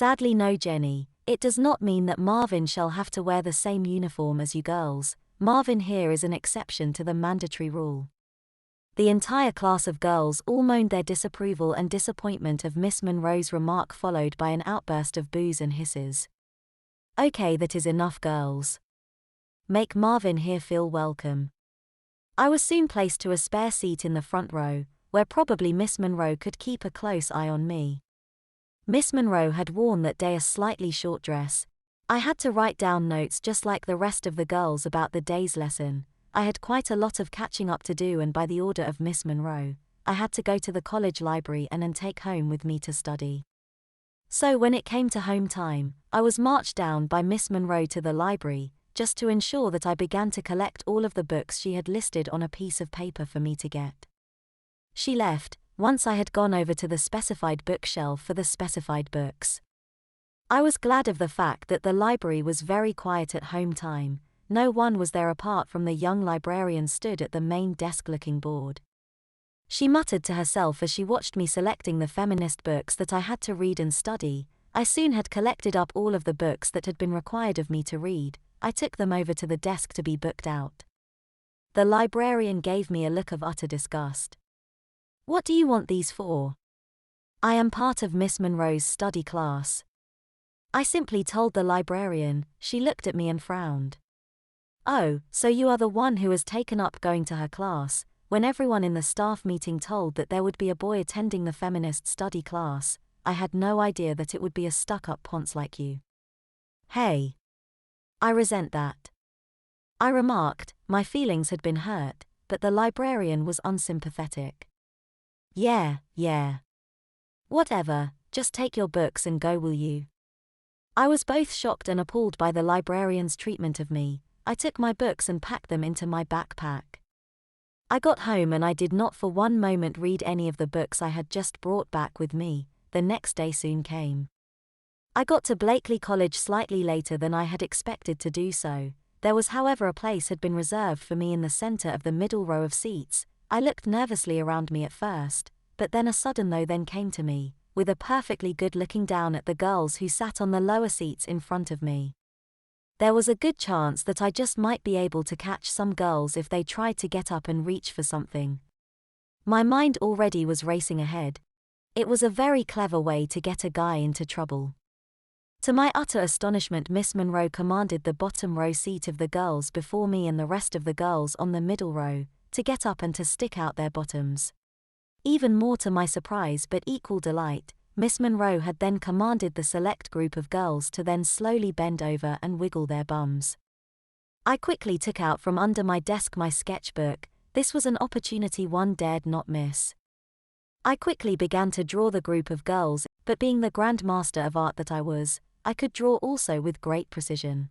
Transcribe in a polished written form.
Sadly no, Jenny, it does not mean that Marvin shall have to wear the same uniform as you girls. Marvin here is an exception to the mandatory rule. The entire class of girls all moaned their disapproval and disappointment of Miss Monroe's remark, followed by an outburst of boos and hisses. Okay, that is enough, girls. Make Marvin here feel welcome. I was soon placed to a spare seat in the front row, where probably Miss Monroe could keep a close eye on me. Miss Monroe had worn that day a slightly short dress. I had to write down notes just like the rest of the girls about the day's lesson. I had quite a lot of catching up to do, and by the order of Miss Monroe, I had to go to the college library and take home with me to study. So when it came to home time, I was marched down by Miss Monroe to the library, just to ensure that I began to collect all of the books she had listed on a piece of paper for me to get. She left once I had gone over to the specified bookshelf for the specified books. I was glad of the fact that the library was very quiet at home time. No one was there apart from the young librarian stood at the main desk looking bored. She muttered to herself as she watched me selecting the feminist books that I had to read and study. I soon had collected up all of the books that had been required of me to read. I took them over to the desk to be booked out. The librarian gave me a look of utter disgust. What do you want these for? I am part of Miss Monroe's study class. I simply told the librarian. She looked at me and frowned. Oh, so you are the one who has taken up going to her class, when everyone in the staff meeting told that there would be a boy attending the feminist study class. I had no idea that it would be a stuck-up ponce like you. Hey. I resent that. I remarked. My feelings had been hurt, but the librarian was unsympathetic. Yeah. Whatever, just take your books and go, will you? I was both shocked and appalled by the librarian's treatment of me. I took my books and packed them into my backpack. I got home and I did not for one moment read any of the books I had just brought back with me. The next day soon came. I got to Blakely College slightly later than I had expected to do so. There was, however, a place had been reserved for me in the center of the middle row of seats. I looked nervously around me at first, but then a sudden though then came to me, with a perfectly good looking down at the girls who sat on the lower seats in front of me. There was a good chance that I just might be able to catch some girls if they tried to get up and reach for something. My mind already was racing ahead. It was a very clever way to get a guy into trouble. To my utter astonishment, Miss Monroe commanded the bottom row seat of the girls before me and the rest of the girls on the middle row to get up and to stick out their bottoms. Even more to my surprise but equal delight, Miss Monroe had then commanded the select group of girls to then slowly bend over and wiggle their bums. I quickly took out from under my desk my sketchbook. This was an opportunity one dared not miss. I quickly began to draw the group of girls, but being the grand master of art that I was, I could draw also with great precision.